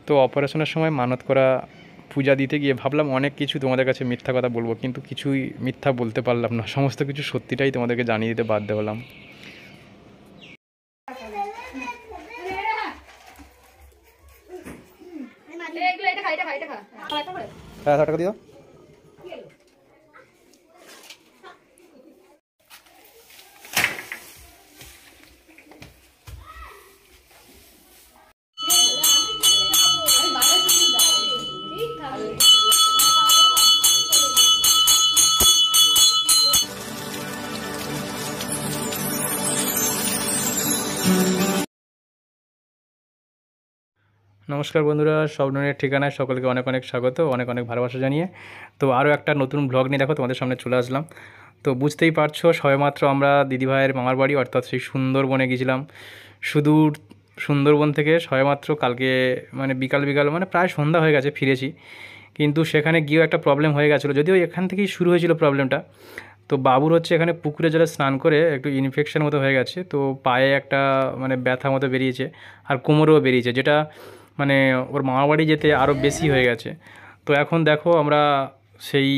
তো অপারেশনের সময় মানত করা পূজা দিতে গিয়ে ভাবলাম অনেক কিছু তোমাদের কাছে মিথ্যা কথা বলবো, কিন্তু কিছুই মিথ্যা বলতে পারলাম না, সমস্ত কিছু সত্যিটাই তোমাদেরকে জানিয়ে দিতে বাধ্য হলাম। হ্যাঁ, টাকা দিও। নমস্কার বন্ধুরা, স্বপ্নের ঠিকানায় সকলকে অনেক অনেক স্বাগত, অনেক অনেক ভালোবাসা জানিয়ে তো আরও একটা নতুন ব্লগ নিয়ে দেখো তোমাদের সামনে চলে আসলাম। তো বুঝতেই পারছো, সবেমাত্র আমরা দিদিভাইয়ের মামার বাড়ি অর্থাৎ সেই সুন্দরবনে গেছিলাম। সুদূর সুন্দরবন থেকে সবেমাত্র কালকে মানে বিকাল মানে প্রায় সন্ধ্যা হয়ে গেছে ফিরেছি। কিন্তু সেখানে গিয়েও একটা প্রবলেম হয়ে গেছিলো, যদিও এখান থেকেই শুরু হয়েছিল প্রবলেমটা। তো বাবুর হচ্ছে এখানে পুকুরে জলে স্নান করে একটু ইনফেকশন মতো হয়ে গেছে, তো পায়ে একটা মানে ব্যথা মতো বেরিয়েছে, আর কোমরেও বেরিয়েছে, যেটা মানে ওর মামার বাড়ি যেতে আরও বেশি হয়ে গেছে। তো এখন দেখো আমরা সেই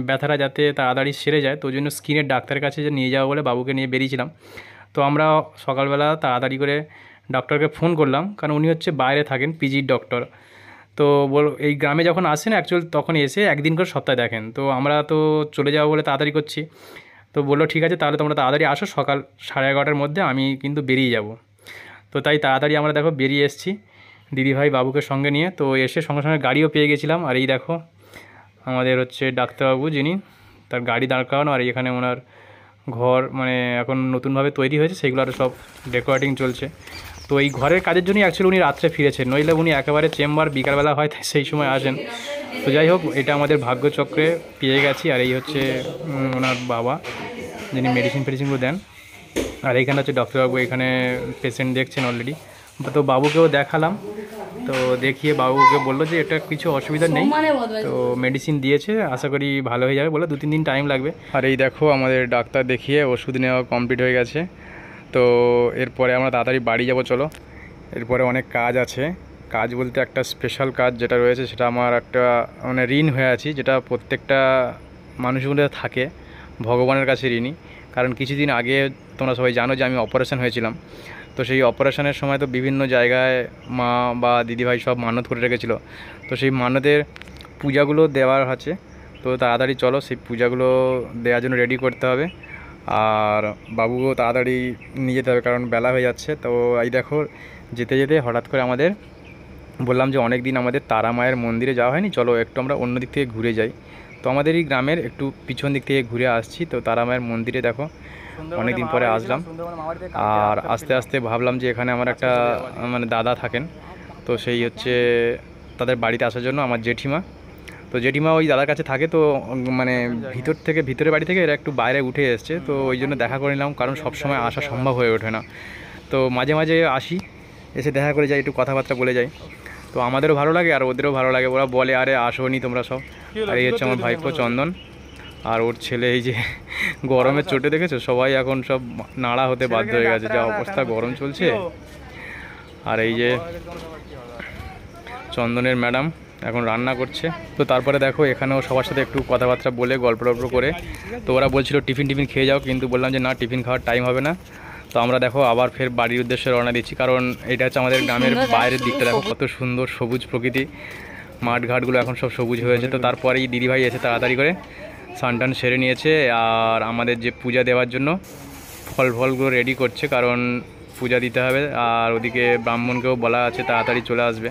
ব্যথাটা যাতে তাড়াতাড়ি সেরে যায়, তো ওই জন্য স্কিনের ডাক্তারের কাছে যে নিয়ে যাবো বলে বাবুকে নিয়ে বেরিয়েছিলাম। তো আমরা সকালবেলা তাড়াতাড়ি করে ডক্টরকে ফোন করলাম, কারণ উনি হচ্ছে বাইরে থাকেন, পিজির ডক্টর। তো এই গ্রামে যখন আসেন অ্যাকচুয়াল তখন এসে একদিন করে সপ্তাহে দেখেন। তো আমরা তো চলে যাবো বলে তাড়াতাড়ি করছি, তো বললো ঠিক আছে তাহলে তোমরা তাড়াতাড়ি আসো, সকাল 11:30টার মধ্যে আমি কিন্তু বেরিয়ে যাব। তো তাই তাড়াতাড়ি আমরা দেখো বেরিয়ে এসেছি দিদিভাই বাবুকে সঙ্গে নিয়ে। তো এসে সঙ্গে সঙ্গে গাড়িও পেয়ে গেছিলাম, আর এই দেখো আমাদের হচ্ছে ডাক্তারবাবু, যিনি তার গাড়ি দাঁড় করানো, আর এখানে ওনার ঘর মানে এখন নতুনভাবে তৈরি হয়েছে, সেগুলো আরও সব ডেকোরেটিং চলছে। তো এই ঘরের কাজের জন্যই অ্যাকচুয়ালি উনি রাত্রে ফিরেছেন, নইলে উনি একেবারে চেম্বার বিকালবেলা হয় সেই সময় আসেন। তো যাই হোক, এটা আমাদের ভাগ্যচক্রে পেয়ে গেছি। আর এই হচ্ছে ওনার বাবা, যিনি মেডিসিনগুলো দেন। আর এইখানে হচ্ছে ডক্টরবাবু এখানে পেশেন্ট দেখছেন অলরেডি। তো বাবুকেও দেখালাম, তো দেখিয়ে বাবুকে বললো যে এটা কিছু অসুবিধা নেই, তো মেডিসিন দিয়েছে, আশা করি ভালো হয়ে যাবে, বলে 2-3 দিন টাইম লাগবে। আর এই দেখো আমাদের ডাক্তার দেখিয়ে ওষুধ নেওয়া কমপ্লিট হয়ে গেছে। তো এরপরে আমরা তাড়াতাড়ি বাড়ি যাব, চলো। এরপরে অনেক কাজ আছে, কাজ বলতে একটা স্পেশাল কাজ যেটা রয়েছে সেটা আমার একটা মানে ঋণ হয়ে আছি, যেটা প্রত্যেকটা মানুষের মধ্যে থাকে, ভগবানের কাছে ঋণী। কারণ কিছুদিন আগে তোমরা সবাই জানো যে আমি অপারেশন হয়েছিলাম। তো সেই অপারেশনের সময় তো বিভিন্ন জায়গায় মা বা দিদিভাই সব মানত করে রেখেছিলো, তো সেই মানতের পূজাগুলো দেওয়ার আছে। তো তাড়াতাড়ি চলো সেই পূজাগুলো দেওয়ার জন্য রেডি করতে হবে, আর বাবুকেও তাড়াতাড়ি নিয়ে যেতে হবে কারণ বেলা হয়ে যাচ্ছে। তো এই দেখো যেতে যেতে হঠাৎ করে আমাদের বললাম যে অনেক দিন আমাদের তারা মায়ের মন্দিরে যাওয়া হয়নি, চলো একটু আমরা অন্য দিক থেকে ঘুরে যাই। তো আমাদের এই গ্রামের একটু পিছন দিক থেকে ঘুরে আসছি। তো তারা মায়ের মন্দিরে দেখো অনেক দিন পরে আসলাম, আর আস্তে আস্তে ভাবলাম যে এখানে আমার একটা মানে দাদা থাকেন, তো সেই হচ্ছে তাদের বাড়িতে আসার জন্য আমার জেঠিমা। তো জেঠিমা ওই দাদার কাছে থাকে, তো মানে ভিতরের বাড়ি থেকে এরা একটু বাইরে উঠে এসছে, তো ওই জন্য দেখা করে নিলাম, কারণ সব সময় আসা সম্ভব হয়ে ওঠে না। তো মাঝে মাঝে আসি, এসে দেখা করে যাই, একটু কথাবার্তা বলে যাই। তো আমাদেরও ভালো লাগে আর ওদেরও ভালো লাগে, ওরা বলে আরে আসোনি তোমরা সব। আর এই হচ্ছে আমার ভাইপো চন্দন, আর ওর ছেলে। এই যে গরমের চোটে দেখেছো, সবাই এখন সব নাড়া হতে বাধ্য হয়ে গেছে, যা অবস্থা গরম চলছে। আর এই যে চন্দনের ম্যাডাম এখন রান্না করছে। তো তারপরে দেখো এখানেও সবার সাথে একটু কথাবার্তা বলে গল্প করে, তো ওরা বলছিল টিফিন খেয়ে যাও, কিন্তু বললাম যে না, টিফিন খাওয়ার টাইম হবে না। তো আমরা দেখো আবার ফের বাড়ির উদ্দেশ্যে রওনা দিচ্ছি, কারণ এটা হচ্ছে আমাদের গ্রামের বাইরের দিকটা, দেখো কত সুন্দর সবুজ প্রকৃতি, মাঠঘাটগুলো এখন সব সবুজ হয়েছে। তো তারপরেই দিদিভাই এসে তাড়াতাড়ি করে স্নান সেরে নিয়েছে, আর আমাদের যে পূজা দেওয়ার জন্য ফলগুলো রেডি করছে, কারণ পূজা দিতে হবে। আর ওদিকে ব্রাহ্মণকেও বলা আছে তাড়াতাড়ি চলে আসবে,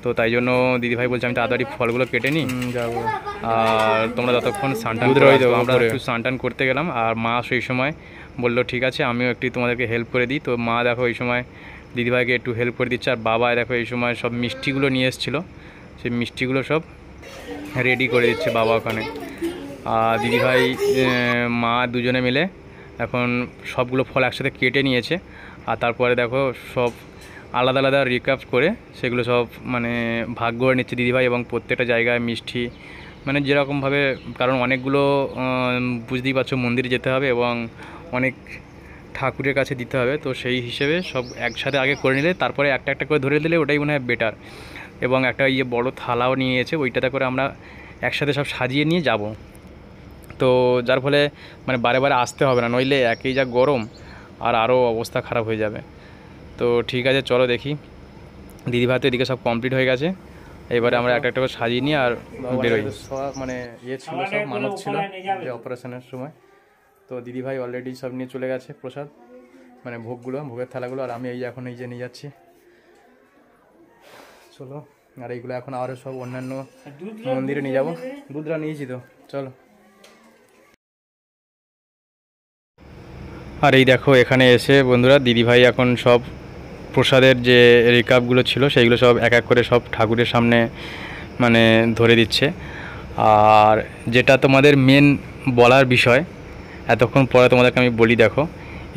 তো তাই জন্য দিদিভাই বলছে আমি তাড়াতাড়ি ফলগুলো কেটে নিই, যাবো। আর তোমরা যতক্ষণ স্নান আমরা একটু স্নান করতে গেলাম, আর মা সেই সময় বললো ঠিক আছে আমিও একটু তোমাদেরকে হেল্প করে দিই। তো মা দেখো এই সময় দিদিভাইকে একটু হেল্প করে দিচ্ছে, আর বাবা দেখো এই সময় সব মিষ্টিগুলো নিয়ে এসেছিলো, সেই মিষ্টিগুলো সব রেডি করে দিচ্ছে বাবা ওখানে। আর দিদিভাই মা দুজনে মিলে এখন সবগুলো ফল একসাথে কেটে নিয়েছে, আর তারপরে দেখো সব আলাদা আলাদা রিকাপ করে সেগুলো সব মানে ভাগ করে নিচ্ছে দিদিভাই, এবং প্রত্যেকটা জায়গায় মিষ্টি মানে যেরকমভাবে, কারণ অনেকগুলো বুঝতেই পারছো মন্দিরে যেতে হবে এবং অনেক ঠাকুরের কাছে দিতে হবে, তো সেই হিসেবে সব একসাথে আগে করে নিলে তারপরে একটা একটা করে ধরে দিলে ওটাই মনে হয় বেটার। এবং একটা বড় থালাও নিয়েছে, ওইটাতে করে আমরা একসাথে সব সাজিয়ে নিয়ে যাব। তো যার ফলে মানে বারে বারে আসতে হবে না, নইলে একই যা গরম আর আরও অবস্থা খারাপ হয়ে যাবে। তো ঠিক আছে, চলো দেখি। দিদিভাই তো এদিকে সব কমপ্লিট হয়ে গেছে, এবারে আমরা একটা একটা করে সাজিয়ে নিই আর বেরোই। সব মানে ছিল, সব মানত ছিল যে অপারেশনের সময়। তো দিদিভাই অলরেডি সব নিয়ে চলে গেছে প্রসাদ, মানে ভোগের থালাগুলো, আর আমি এখন নিয়ে যাচ্ছি। চলো, আর এইগুলো এখন আরও সব অন্যান্য মন্দিরে নিয়ে যাবো। দুধরা নিয়েছি তো, চলো। আর এই দেখো এখানে এসে বন্ধুরা দিদিভাই এখন সব প্রসাদের যে রিকাপগুলো ছিল সেইগুলো সব এক এক করে সব ঠাকুরের সামনে মানে ধরে দিচ্ছে। আর যেটা তোমাদের মেন বলার বিষয়, এতক্ষণ পরে তোমাদেরকে আমি বলি, দেখো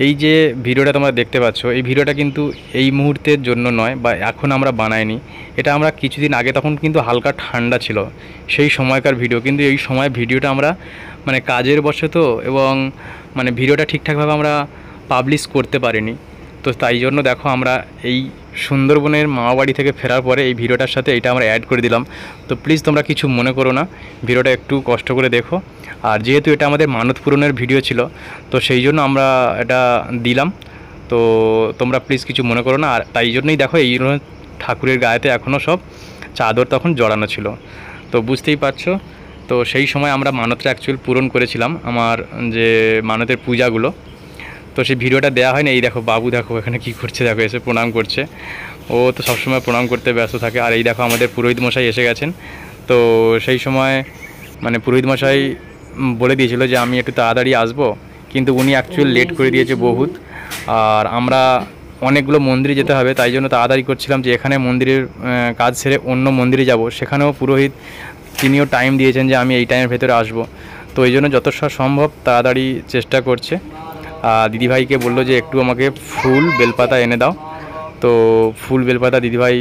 এই যে ভিডিওটা তোমরা দেখতে পাচ্ছ, এই ভিডিওটা কিন্তু এই মুহূর্তের জন্য নয় বা এখন আমরা বানাইনি, এটা আমরা কিছুদিন আগে, তখন কিন্তু হালকা ঠান্ডা ছিল সেই সময়কার ভিডিও। কিন্তু এই সময় ভিডিওটা আমরা মানে কাজের বশত এবং মানে ভিডিওটা ঠিকঠাকভাবে আমরা পাবলিশ করতে পারিনি। তো তাই জন্য দেখো আমরা এই সুন্দরবনের মামাবাড়ি থেকে ফেরার পরে এই ভিডিওটার সাথে এটা আমরা অ্যাড করে দিলাম। তো প্লিজ তোমরা কিছু মনে করো না, ভিডিওটা একটু কষ্ট করে দেখো। আর যেহেতু এটা আমাদের মানত পূরণের ভিডিও ছিল, তো সেই জন্য আমরা এটা দিলাম। তো তোমরা প্লিজ কিছু মনে করো না। আর তাই জন্যই দেখো এই ঠাকুরের গায়েতে এখনও সব চাদর তখন জড়ানো ছিল, তো বুঝতেই পারছো। তো সেই সময় আমরা মানতটা অ্যাকচুয়ালি পূরণ করেছিলাম, আমার যে মানতের পূজাগুলো। তো সেই ভিডিওটা দেওয়া হয়নি। এই দেখো বাবু, দেখো এখানে কি করছে, দেখো এসে প্রণাম করছে। ও তো সবসময় প্রণাম করতে ব্যস্ত থাকে। আর এই দেখো আমাদের পুরোহিত মশাই এসে গেছেন। তো সেই সময় মানে পুরোহিত মশাই বলে দিয়েছিল যে আমি একটু তাড়াতাড়ি আসবো, কিন্তু উনি অ্যাকচুয়ালি লেট করে দিয়েছে বহুত। আর আমরা অনেকগুলো মন্দিরে যেতে হবে, তাই জন্য তাড়াতাড়ি করছিলাম যে এখানে মন্দিরের কাজ সেরে অন্য মন্দিরে যাব। সেখানেও পুরোহিত তিনিও টাইম দিয়েছেন যে আমি এই টাইমের ভেতরে আসবো। তো এই জন্য যতটা সম্ভব তাড়াতাড়ি চেষ্টা করছে। দিদিভাইকে বললো যে একটু আমাকে ফুল বেলপাতা এনে দাও। তো ফুল বেলপাতা দিদিভাই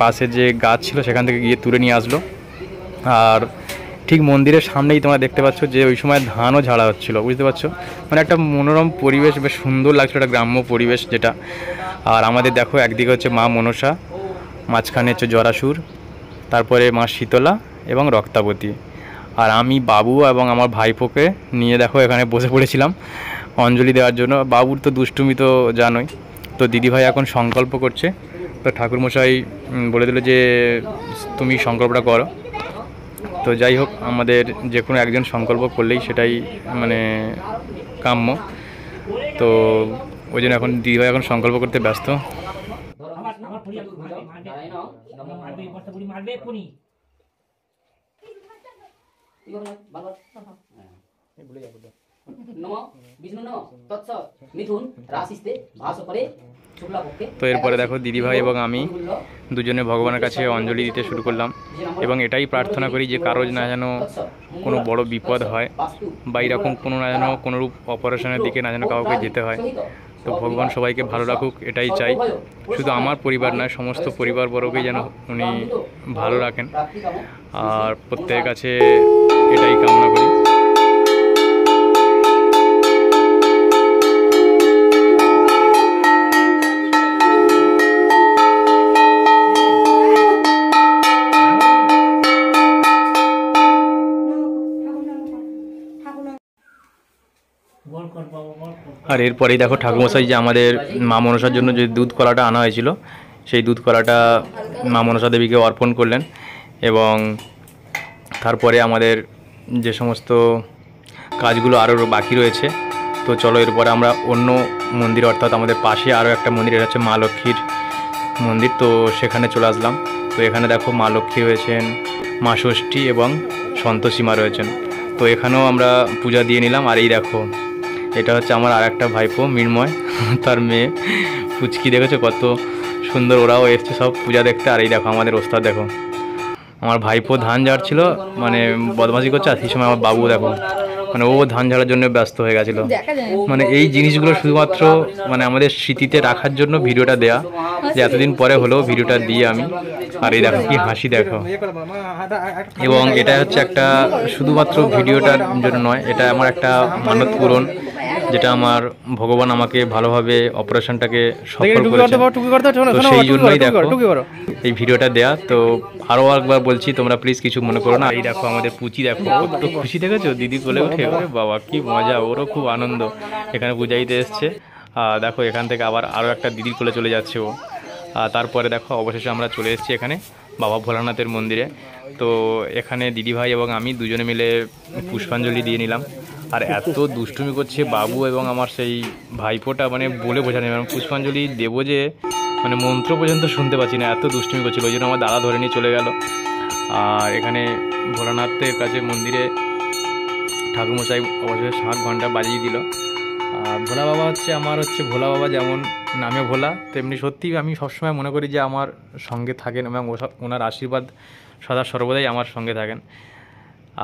পাশে যে গাছ ছিল সেখান থেকে গিয়ে তুলে নিয়ে আসলো। আর ঠিক মন্দিরের সামনেই তোমরা দেখতে পাচ্ছ যে ওই সময় ধানও ঝাড়া হচ্ছিলো, বুঝতে পারছো। মানে একটা মনোরম পরিবেশ, বেশ সুন্দর লাগছিল, একটা গ্রাম্য পরিবেশ যেটা। আর আমাদের দেখো একদিকে হচ্ছে মা মনসা, মাঝখানে হচ্ছে জরাসুর, তারপরে মা শীতলা এবং রক্তাবতী। আর আমি বাবু এবং আমার ভাইপোকে নিয়ে দেখো এখানে বসে পড়েছিলাম অঞ্জলি দেওয়ার জন্য। বাবুর তো দুষ্টুমি তো জানোই। তো দিদিভাই এখন সংকল্প করছে। তো ঠাকুরমশাই বলে দিল যে তুমি সংকল্পটা করো। তো যাই হোক, আমাদের যে কোনো একজন সংকল্প করলেই সেটাই মানে কাম্য। তো ওই জন্য এখন দিদিভাই এখন সংকল্প করতে ব্যস্ত। তো এরপরে দেখো দিদিভাই এবং আমি দুজনে ভগবানের কাছে অঞ্জলি দিতে শুরু করলাম, এবং এটাই প্রার্থনা করি যে কারো না যেন কোনো বড় বিপদ হয় বা এরকম কোনো না যেন কোনোরূপ অপারেশনের দিকে না যেন কাউকে যেতে হয়। তো ভগবান সবাইকে ভালো রাখুক, এটাই চাই। শুধু আমার পরিবার নয়, সমস্ত পরিবারবর্গকেই যেন উনি ভালো রাখেন, আর প্রত্যেকের কাছে এটাই কামনা করি। আর এরপরেই দেখো ঠাকুরমশাই যে আমাদের মা মনসার জন্য যে দুধ কলাটা আনা হয়েছিল, সেই দুধ কলাটা মা মনসা দেবীকে অর্পণ করলেন। এবং তারপরে আমাদের যে সমস্ত কাজগুলো আরও বাকি রয়েছে, তো চলো এরপরে আমরা অন্য মন্দির, অর্থাৎ আমাদের পাশে আরও একটা মন্দির, এটা হচ্ছে মা লক্ষ্মীর মন্দির। তো সেখানে চলে আসলাম। তো এখানে দেখো মা লক্ষ্মী রয়েছেন, মা ষষ্ঠী এবং সন্তোষী মা রয়েছেন। তো এখানেও আমরা পূজা দিয়ে নিলাম। আর এই দেখো এটা হচ্ছে আমার আর একটা ভাইপো মৃন্ময়, তার মেয়ে পুচকি, দেখেছো কত সুন্দর, ওরাও এসছে সব পূজা দেখতে। আর এই দেখো আমাদের ওস্তাদ, দেখো আমার ভাইপো ধান ঝাড়ছিল, মানে বদমাশি করছে। আর সেই সময় আমার বাবু দেখো মানে ও ধান ঝাড়ার জন্য ব্যস্ত হয়ে গেছিলো। মানে এই জিনিসগুলো শুধুমাত্র মানে আমাদের স্মৃতিতে রাখার জন্য ভিডিওটা দেয়া, যে এতদিন পরে হলেও ভিডিওটা দিয়ে আমি। আর এই দেখো কি হাসি, দেখো। এবং এটা হচ্ছে একটা শুধুমাত্র ভিডিওটার জন্য নয়, এটা আমার একটা মানত পূরণ যেটা আমার ভগবান আমাকে ভালোভাবে অপারেশনটাকে সফল করেছে। তো সেই জন্যই দেখো এই ভিডিওটা দেয়া। তো আরও একবার বলছি, তোমরা প্লিজ কিছু মনে করো না। এই দেখো আমাদের পুচি, দেখো কত খুশি দেখেছো, দিদি কোলে উঠে, ওরে বাবা কি মজা, ওরও খুব আনন্দ এখানে পূজা দিতে এসছে। দেখো এখান থেকে আবার আরও একটা দিদির কোলে চলে যাচ্ছে ও। তারপরে দেখো অবশেষে আমরা চলে এসেছি এখানে বাবা ভোলানাথের মন্দিরে। তো এখানে দিদিভাই এবং আমি দুজনে মিলে পুষ্পাঞ্জলি দিয়ে নিলাম। আর এত দুষ্টুমি করছে বাবু এবং আমার সেই ভাইপোটা, মানে বলে বোঝানো যাবে না। পুষ্পাঞ্জলি দেবো যে মানে মন্ত্র পর্যন্ত শুনতে পাচ্ছি না, এত দুষ্টুমি করছিল। ওই জন্য আমার দাদা ধরে নিয়ে চলে গেল। আর এখানে ভোলানাথের কাছে মন্দিরে ঠাকুরমশাই অবশ্যই 7 ঘন্টা বাজিয়ে দিল। ভোলা বাবা হচ্ছে আমার ভোলা বাবা, যেমন নামে ভোলা তেমনি সত্যি আমি সবসময় মনে করি যে আমার সঙ্গে থাকেন এবং ওনার আশীর্বাদ সদা সর্বদাই আমার সঙ্গে থাকেন।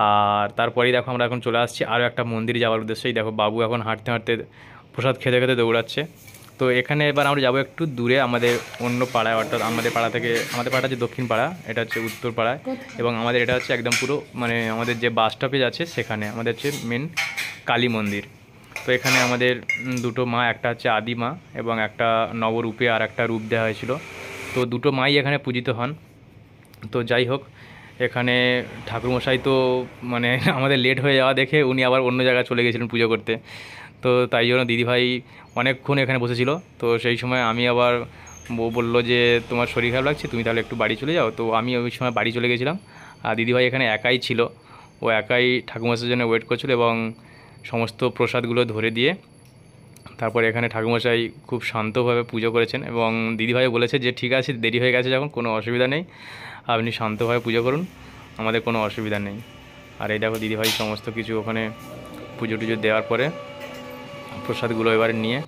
আর তারপরেই দেখো আমরা এখন চলে আসছি আরও একটা মন্দিরে যাওয়ার উদ্দেশ্যেই। দেখো বাবু এখন হাঁটতে হাঁটতে প্রসাদ খেতে খেতে দৌড়াচ্ছে। তো এখানে এবার আমরা যাবো একটু দূরে আমাদের অন্য পাড়ায়, অর্থাৎ আমাদের পাড়া থেকে, আমাদের পাড়া হচ্ছে দক্ষিণ পাড়া, এটা হচ্ছে উত্তর পাড়ায়, এবং আমাদের এটা হচ্ছে একদম পুরো মানে আমাদের যে বাস স্টপেজ আছে সেখানে আমাদের হচ্ছে মেন কালী মন্দির। তো এখানে আমাদের দুটো মা, একটা হচ্ছে আদি মা এবং একটা নবরূপে আর একটা রূপ দেওয়া হয়েছিল। তো দুটো মাই এখানে পূজিত হন। তো যাই হোক, এখানে ঠাকুরমশাই তো মানে আমাদের লেট হয়ে যাওয়া দেখে উনি আবার অন্য জায়গায় চলে গেছিলেন পুজো করতে। তো তাই জন্য দিদিভাই অনেকক্ষণ এখানে বসেছিল। তো সেই সময় আমি আবার, বউ বললো যে তোমার শরীর খারাপ লাগছে, তুমি তাহলে একটু বাড়ি চলে যাও। তো আমি ওই সময় বাড়ি চলে গেছিলাম। আর দিদিভাই এখানে একাই ছিল, ও একাই ঠাকুরমশাইয়ের জন্য ওয়েট করছিল এবং সমস্ত প্রসাদগুলো ধরে দিয়ে তারপরে এখানে ঠাকুরমশাই খুব শান্তভাবে পুজো করেছেন। এবং দিদিভাই বলেছে যে ঠিক আছে, দেরি হয়ে গেছে যখন, কোনো অসুবিধা নেই, আপনি শান্তভাবে পুজো করুন, আমাদের কোনো অসুবিধা নেই। আর এই দেখো দিদিভাই সমস্ত কিছু ওখানে পুজো টুজো দেওয়ার পরে প্রসাদগুলো এবারে নিয়ে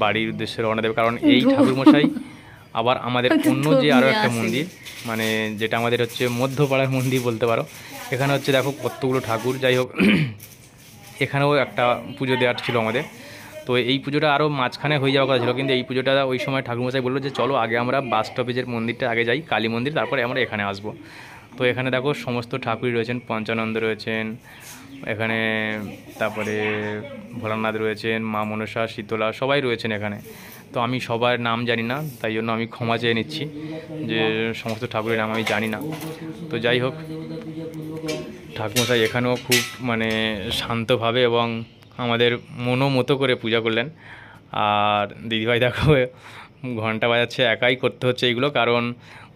বাড়ির উদ্দেশ্যে রওনা দেবে। কারণ এই ঠাকুরমশাই আবার আমাদের অন্য যে আরও একটা মন্দির, মানে যেটা আমাদের হচ্ছে মধ্যপাড়ার মন্দির বলতে পারো, এখানে হচ্ছে দেখো কতগুলো ঠাকুর। যাই হোক, এখানেও একটা পুজো দেওয়ার ছিল আমাদের। তো এই পুজোটা আরও মাঝখানে হয়ে যাওয়ার কথা ছিল, কিন্তু এই পুজোটা ওই সময় ঠাকুরমশাই বললো যে চলো আগে আমরা বাস স্টপেজের মন্দিরটা আগে যাই, কালী মন্দির, তারপরে আমরা এখানে আসবো। তো এখানে দেখো সমস্ত ঠাকুরই রয়েছেন, পঞ্চানন্দ রয়েছেন এখানে, তারপরে ভোলানাথ রয়েছেন, মা মনসা, শীতলা, সবাই রয়েছেন এখানে। তো আমি সবার নাম জানি না, তাই জন্য আমি ক্ষমা চেয়ে নিচ্ছি যে সমস্ত ঠাকুরের নাম আমি জানি না। তো যাই হোক, ঠাকুরমশাই এখানেও খুব মানে শান্তভাবে এবং আমাদের মতো করে পূজা করলেন। আর দিদিভাই দেখো ঘন্টা বাজাচ্ছে, একাই করতে হচ্ছে এইগুলো, কারণ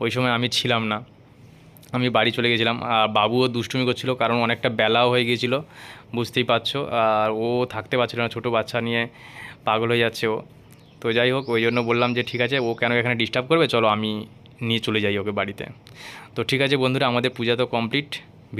ওই সময় আমি ছিলাম না, আমি বাড়ি চলে গেছিলাম। আর বাবুও দুষ্টুমি করছিল, কারণ অনেকটা বেলাও হয়ে গিয়েছিলো, বুঝতেই পারছো। আর ও থাকতে পারছিল না, ছোটো বাচ্চা নিয়ে পাগল হয়ে যাচ্ছে ও। তো যাই হোক, ওই জন্য বললাম যে ঠিক আছে, ও কেন এখানে ডিস্টার্ব করবে, চলো আমি নিয়ে চলে যাই ওকে বাড়িতে। তো ঠিক আছে বন্ধুরা, আমাদের পূজা তো কমপ্লিট।